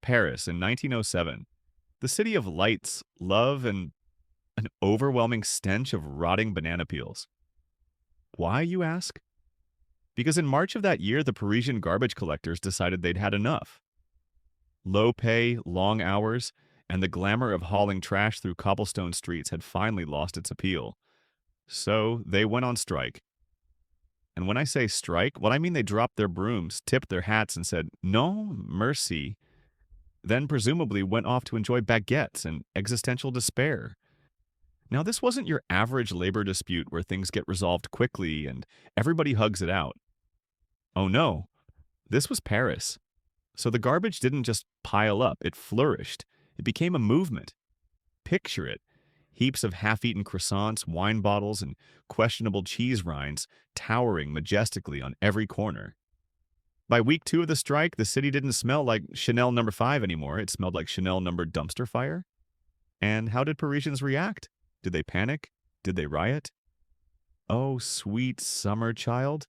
Paris in 1907. The city of lights, love, and an overwhelming stench of rotting banana peels. Why, you ask? Because in March of that year, the Parisian garbage collectors decided they'd had enough. Low pay, long hours, and the glamour of hauling trash through cobblestone streets had finally lost its appeal. So they went on strike. And when I say strike, what I mean they dropped their brooms, tipped their hats, and said, "No, mercy," then presumably went off to enjoy baguettes and existential despair. Now, this wasn't your average labor dispute where things get resolved quickly and everybody hugs it out. Oh no, this was Paris. So the garbage didn't just pile up, it flourished. It became a movement. Picture it. Heaps of half-eaten croissants, wine bottles, and questionable cheese rinds towering majestically on every corner. By week 2 of the strike, the city didn't smell like Chanel number 5 anymore. It smelled like Chanel number dumpster fire. And how did Parisians react? Did they panic? Did they riot? Oh, sweet summer child.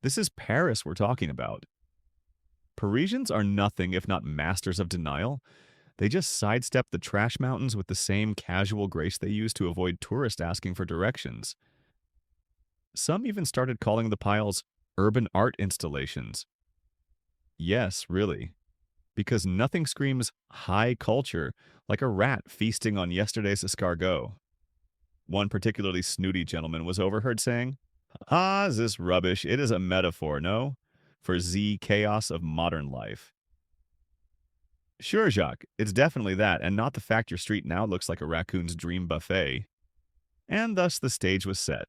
This is Paris we're talking about. Parisians are nothing if not masters of denial. They just sidestep the trash mountains with the same casual grace they use to avoid tourists asking for directions. Some even started calling the piles urban art installations. Yes, really. Because nothing screams high culture like a rat feasting on yesterday's escargot. One particularly snooty gentleman was overheard saying, "Ah, is this rubbish? It is a metaphor, no? For the chaos of modern life." Sure, Jacques, it's definitely that, and not the fact your street now looks like a raccoon's dream buffet. And thus the stage was set.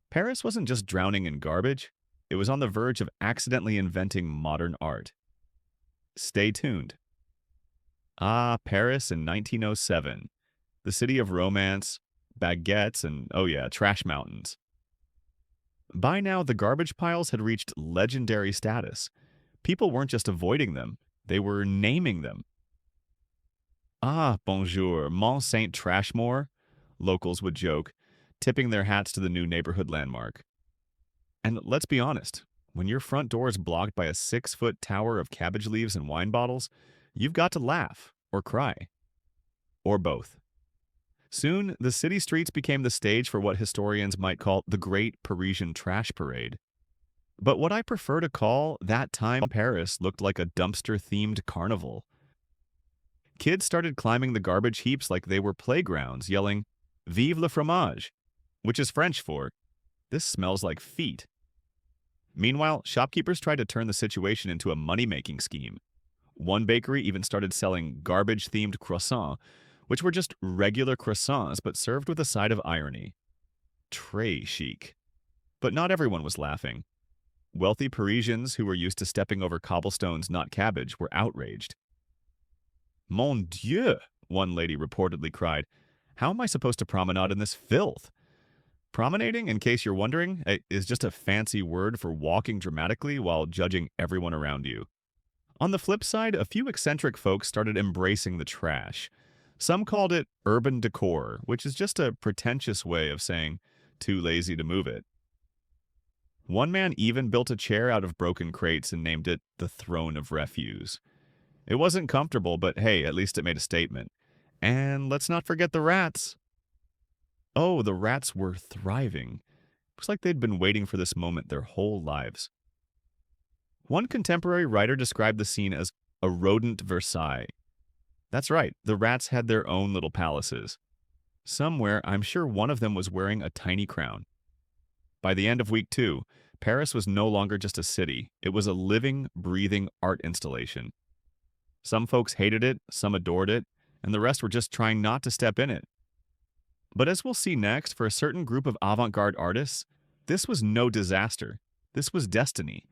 Paris wasn't just drowning in garbage, it was on the verge of accidentally inventing modern art. Stay tuned. Ah, Paris in 1907. The city of romance, baguettes, and, oh yeah, trash mountains. By now, the garbage piles had reached legendary status. People weren't just avoiding them, they were naming them. "Ah, bonjour, Mont Saint Trashmore," locals would joke, tipping their hats to the new neighborhood landmark. And let's be honest, when your front door is blocked by a 6-foot tower of cabbage leaves and wine bottles, you've got to laugh or cry. Or both. Soon, the city streets became the stage for what historians might call the Great Parisian Trash Parade. But what I prefer to call that time in Paris looked like a dumpster-themed carnival. Kids started climbing the garbage heaps like they were playgrounds, yelling, "Vive le fromage," which is French for, "This smells like feet." Meanwhile, shopkeepers tried to turn the situation into a money-making scheme. One bakery even started selling garbage-themed croissants, which were just regular croissants but served with a side of irony. Très chic. But not everyone was laughing. Wealthy Parisians who were used to stepping over cobblestones, not cabbage, were outraged. "Mon Dieu," one lady reportedly cried. "How am I supposed to promenade in this filth?" Promenading, in case you're wondering, is just a fancy word for walking dramatically while judging everyone around you. On the flip side, a few eccentric folks started embracing the trash. Some called it urban decor, which is just a pretentious way of saying too lazy to move it. One man even built a chair out of broken crates and named it the Throne of Refuse. It wasn't comfortable, but hey, at least it made a statement. And let's not forget the rats. Oh, the rats were thriving. Looks like they'd been waiting for this moment their whole lives. One contemporary writer described the scene as a rodent Versailles. That's right, the rats had their own little palaces. Somewhere, I'm sure one of them was wearing a tiny crown. By the end of week 2, Paris was no longer just a city. It was a living, breathing art installation. Some folks hated it, some adored it, and the rest were just trying not to step in it. But as we'll see next, for a certain group of avant-garde artists, this was no disaster. This was destiny.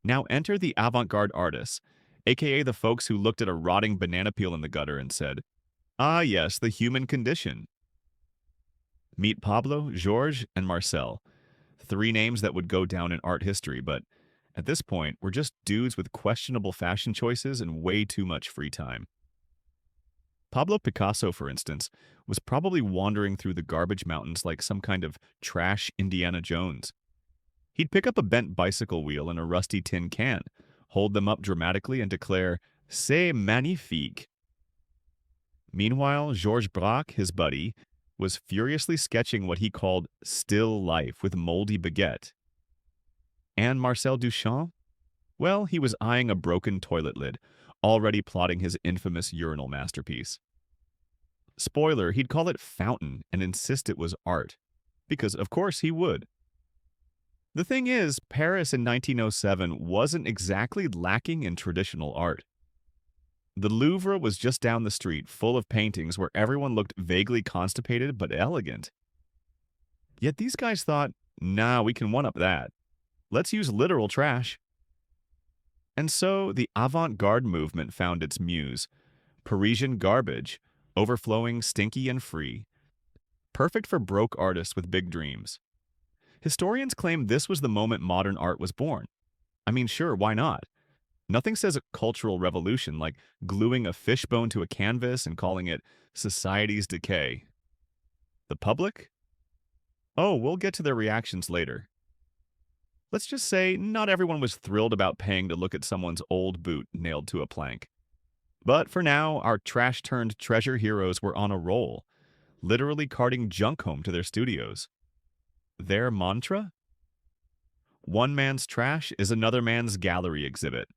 Now enter the avant-garde artists, aka the folks who looked at a rotting banana peel in the gutter and said, "Ah yes, the human condition." Meet Pablo, Georges, and Marcel. 3 names that would go down in art history, but at this point, we're just dudes with questionable fashion choices and way too much free time. Pablo Picasso, for instance, was probably wandering through the garbage mountains like some kind of trash Indiana Jones. He'd pick up a bent bicycle wheel and a rusty tin can, hold them up dramatically and declare, C'est magnifique. Meanwhile, Georges Braque, his buddy, was furiously sketching what he called still life with moldy baguette. And Marcel Duchamp? Well, he was eyeing a broken toilet lid, already plotting his infamous urinal masterpiece. Spoiler, he'd call it fountain and insist it was art. Because, of course, he would. The thing is, Paris in 1907 wasn't exactly lacking in traditional art. The Louvre was just down the street, full of paintings where everyone looked vaguely constipated but elegant. Yet these guys thought, nah, we can one-up that. Let's use literal trash. And so the avant-garde movement found its muse, Parisian garbage, overflowing, stinky, and free. Perfect for broke artists with big dreams. Historians claim this was the moment modern art was born. I mean, sure, why not? Nothing says a cultural revolution like gluing a fishbone to a canvas and calling it society's decay. The public? Oh, we'll get to their reactions later. Let's just say not everyone was thrilled about paying to look at someone's old boot nailed to a plank. But for now, our trash-turned-treasure heroes were on a roll, literally carting junk home to their studios. Their mantra? One man's trash is another man's gallery exhibit.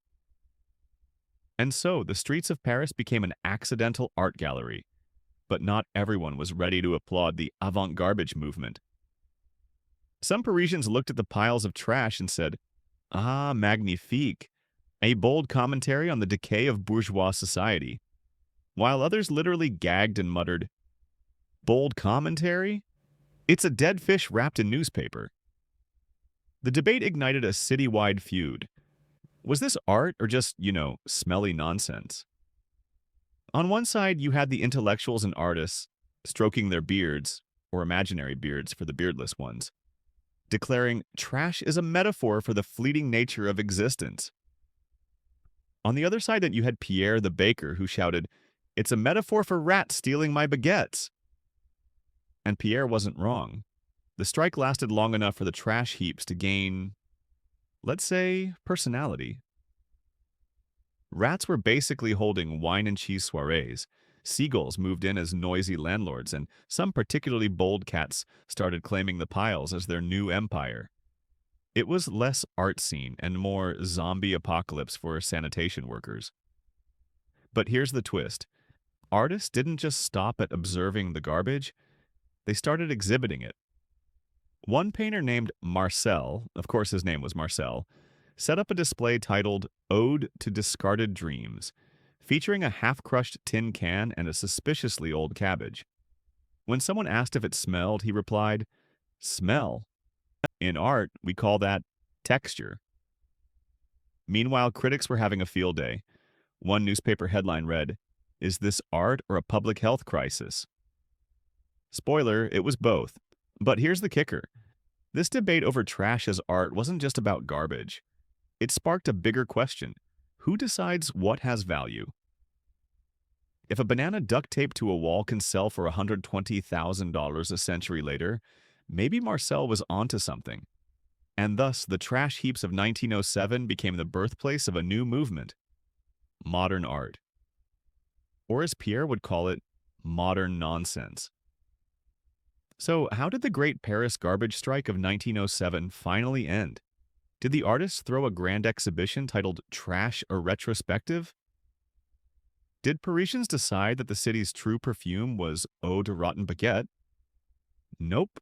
And so, the streets of Paris became an accidental art gallery. But not everyone was ready to applaud the avant-garbage movement. Some Parisians looked at the piles of trash and said, "Ah, magnifique, a bold commentary on the decay of bourgeois society," while others literally gagged and muttered, "Bold commentary? It's a dead fish wrapped in newspaper." The debate ignited a citywide feud. Was this art or just, smelly nonsense? On one side, you had the intellectuals and artists stroking their beards, or imaginary beards for the beardless ones, declaring trash is a metaphor for the fleeting nature of existence. On the other side, you had Pierre the baker who shouted, "It's a metaphor for rats stealing my baguettes." And Pierre wasn't wrong. The strike lasted long enough for the trash heaps to gain, let's say, personality. Rats were basically holding wine and cheese soirees. Seagulls moved in as noisy landlords, and some particularly bold cats started claiming the piles as their new empire. It was less art scene and more zombie apocalypse for sanitation workers. But here's the twist. Artists didn't just stop at observing the garbage, they started exhibiting it. One painter named Marcel, of course his name was Marcel, set up a display titled Ode to Discarded Dreams, featuring a half-crushed tin can and a suspiciously old cabbage. When someone asked if it smelled, he replied, "Smell. In art, we call that texture." Meanwhile, critics were having a field day. One newspaper headline read, "Is this art or a public health crisis?" Spoiler, it was both. But here's the kicker. This debate over trash as art wasn't just about garbage. It sparked a bigger question. Who decides what has value? If a banana duct taped to a wall can sell for $120,000 a century later, maybe Marcel was onto something. And thus, the trash heaps of 1907 became the birthplace of a new movement, modern art. Or as Pierre would call it, modern nonsense. So, how did the Great Paris Garbage Strike of 1907 finally end? Did the artists throw a grand exhibition titled Trash a Retrospective? Did Parisians decide that the city's true perfume was eau de rotten baguette? Nope.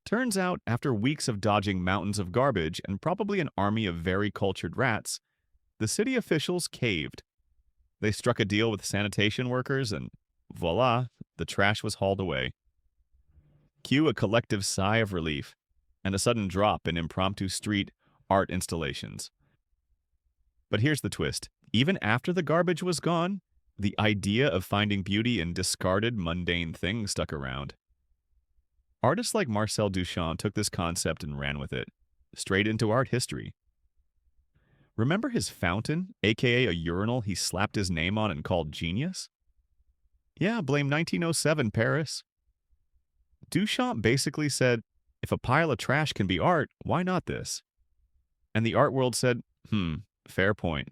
Turns out, after weeks of dodging mountains of garbage and probably an army of very cultured rats, the city officials caved. They struck a deal with sanitation workers and, voila, the trash was hauled away. Cue a collective sigh of relief and a sudden drop in impromptu street art installations. But here's the twist. Even after the garbage was gone, the idea of finding beauty in discarded, mundane things stuck around. Artists like Marcel Duchamp took this concept and ran with it, straight into art history. Remember his fountain, aka a urinal he slapped his name on and called genius? Yeah, blame 1907 Paris. Duchamp basically said, if a pile of trash can be art, why not this? And the art world said, fair point.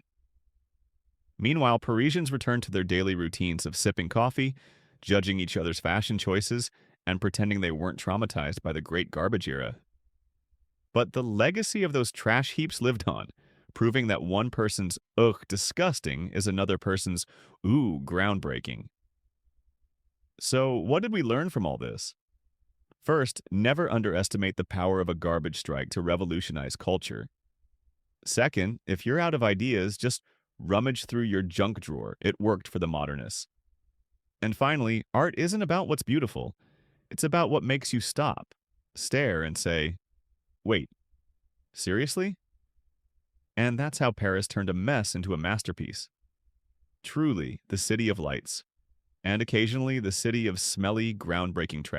Meanwhile, Parisians returned to their daily routines of sipping coffee, judging each other's fashion choices, and pretending they weren't traumatized by the Great Garbage Era. But the legacy of those trash heaps lived on, proving that one person's ugh, disgusting is another person's ooh, groundbreaking. So, what did we learn from all this? First, never underestimate the power of a garbage strike to revolutionize culture. Second, if you're out of ideas, just rummage through your junk drawer. It worked for the modernists. And finally, art isn't about what's beautiful. It's about what makes you stop, stare, and say, wait, seriously? And that's how Paris turned a mess into a masterpiece. Truly, the city of lights. And occasionally, the city of smelly, groundbreaking trash.